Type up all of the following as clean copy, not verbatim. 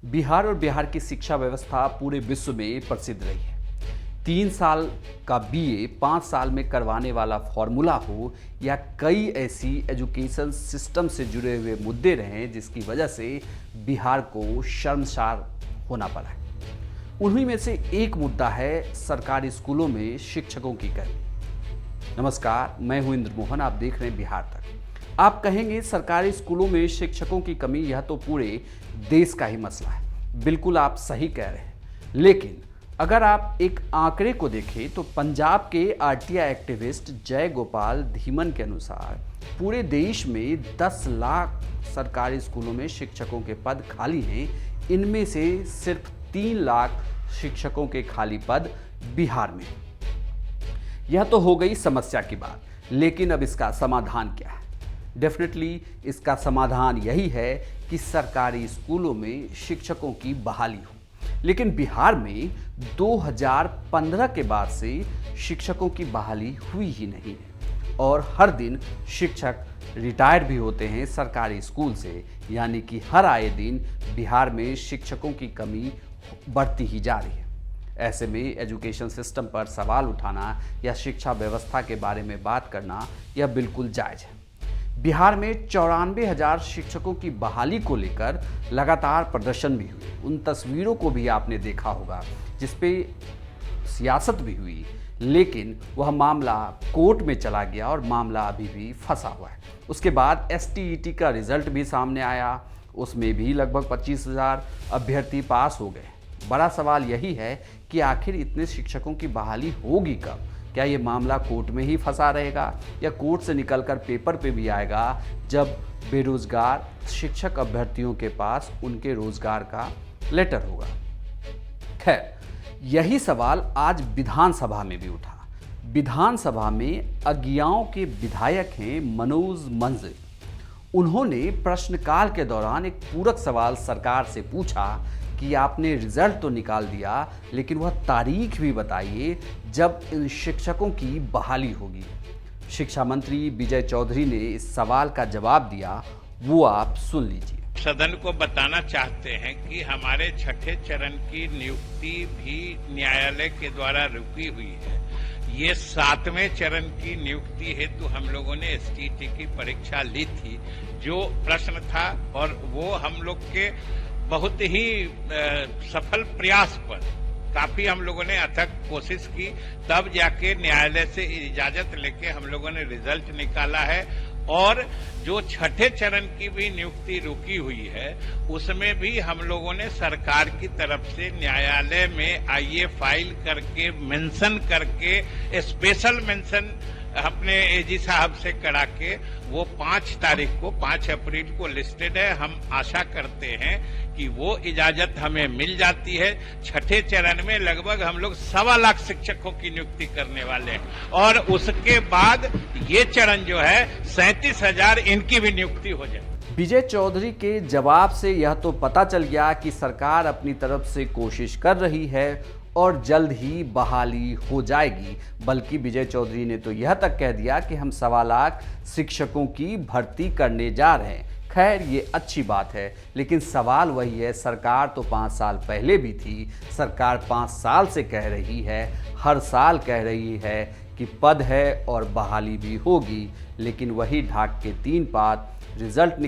बिहार और बिहार की शिक्षा व्यवस्था पूरे विश्व में प्रसिद्ध रही है। 3 साल का बीए 5 साल में करवाने वाला फॉर्मूला हो या कई ऐसी एजुकेशन सिस्टम से जुड़े हुए मुद्दे रहें जिसकी वजह से बिहार को शर्मसार होना पड़ा है। उन्हीं में से एक मुद्दा है सरकारी स्कूलों में शिक्षकों की कमी। नमस्कार, मैं हूं इंद्र मोहन, आप देख रहे हैं बिहार तक। आप कहेंगे सरकारी स्कूलों में शिक्षकों की कमी यह तो पूरे देश का ही मसला है। बिल्कुल आप सही कह रहे हैं, लेकिन अगर आप एक आंकड़े को देखें तो पंजाब के आरटीआई एक्टिविस्ट जय गोपाल धीमन के अनुसार पूरे देश में 10 लाख सरकारी स्कूलों में शिक्षकों के पद खाली हैं। इनमें से सिर्फ 3 लाख शिक्षकों के खाली पद बिहार में। यह तो हो गई समस्या की बात, लेकिन अब इसका समाधान क्या है? डेफिनेटली इसका समाधान यही है कि सरकारी स्कूलों में शिक्षकों की बहाली हो। लेकिन बिहार में 2015 के बाद से शिक्षकों की बहाली हुई ही नहीं है और हर दिन शिक्षक रिटायर भी होते हैं सरकारी स्कूल से, यानी कि हर आए दिन बिहार में शिक्षकों की कमी बढ़ती ही जा रही है। ऐसे में एजुकेशन सिस्टम पर सवाल उठाना या शिक्षा व्यवस्था के बारे में बात करना यह बिल्कुल जायज़ है। बिहार में 94,000 शिक्षकों की बहाली को लेकर लगातार प्रदर्शन भी हुए। उन तस्वीरों को भी आपने देखा होगा जिसपे सियासत भी हुई, लेकिन वह मामला कोर्ट में चला गया और मामला अभी भी फंसा हुआ है। उसके बाद एसटीईटी का रिजल्ट भी सामने आया, उसमें भी लगभग 25,000 अभ्यर्थी पास हो गए। बड़ा सवाल यही है कि आखिर इतने शिक्षकों की बहाली होगी कब? क्या ये मामला कोर्ट में ही फंसा रहेगा या कोर्ट से निकलकर पेपर पे भी आएगा जब बेरोजगार शिक्षक अभ्यर्थियों के पास उनके रोजगार का लेटर होगा? खैर, यही सवाल आज विधानसभा में भी उठा। विधानसभा में अगियाओं के विधायक हैं मनोज मंजर। उन्होंने प्रश्नकाल के दौरान एक पूरक सवाल सरकार से पूछा कि आपने रिजल्ट तो निकाल दिया, लेकिन वह तारीख भी बताइए जब इन शिक्षकों की बहाली होगी। शिक्षा मंत्री विजय चौधरी ने इस सवाल का जवाब दिया, वो आप सुन लीजिए। सदन को बताना चाहते हैं कि हमारे छठे चरण की नियुक्ति भी न्यायालय के द्वारा रुकी हुई है। ये 7वें चरण की नियुक्ति हेतु हम लोगों ने एसटीईटी की परीक्षा ली थी, जो प्रश्न था और वो हम लोग के बहुत ही सफल प्रयास पर काफी हम लोगों ने अथक कोशिश की, तब जाके न्यायालय से इजाजत लेके हम लोगों ने रिजल्ट निकाला है। और जो छठे चरण की भी नियुक्ति रुकी हुई है उसमें भी हम लोगों ने सरकार की तरफ से न्यायालय में आईए फाइल करके मेंशन करके स्पेशल मेंशन अपने एजी साहब से करा के वो 5 अप्रैल को लिस्टेड है। हम आशा करते हैं कि वो इजाजत हमें मिल जाती है। छठे चरण में लगभग हम लोग 1.25 लाख शिक्षकों की नियुक्ति करने वाले हैं और उसके बाद ये चरण जो है 37,000 इनकी भी नियुक्ति हो जाए। विजय चौधरी के जवाब से यह तो पता चल गया कि सरकार अपनी तरफ से कोशिश कर रही है और जल्द ही बहाली हो जाएगी। बल्कि विजय चौधरी ने तो यह तक कह दिया कि हम 1.25 लाख शिक्षकों की भर्ती करने जा रहे हैं। खैर, ये अच्छी बात है, लेकिन सवाल वही है, सरकार तो 5 साल पहले भी थी। सरकार 5 साल से कह रही है, हर साल कह रही है कि पद है और बहाली भी होगी, लेकिन वही ढाक के 3 पात रिजल्ट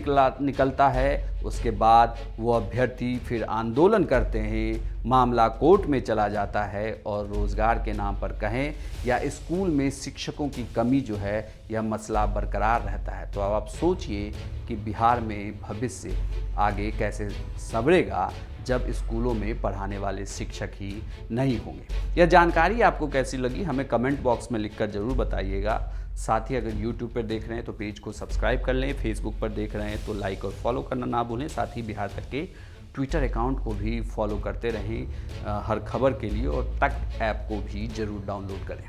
निकलता है। उसके बाद वो अभ्यर्थी फिर आंदोलन करते हैं, मामला कोर्ट में चला जाता है और रोजगार के नाम पर कहें या स्कूल में शिक्षकों की कमी जो है यह मसला बरकरार रहता है। तो अब आप सोचिए कि बिहार में भविष्य आगे कैसे संवरेगा जब स्कूलों में पढ़ाने वाले शिक्षक ही नहीं होंगे। यह जानकारी आपको कैसी लगी हमें कमेंट बॉक्स में लिखकर जरूर बताइएगा। साथ ही अगर YouTube पर देख रहे हैं तो पेज को सब्सक्राइब कर लें, फेसबुक पर देख रहे हैं तो लाइक और फॉलो करना ना भूलें। साथ ही बिहार तक के ट्विटर अकाउंट को भी फॉलो करते रहें हर खबर के लिए, और तक ऐप को भी ज़रूर डाउनलोड करें।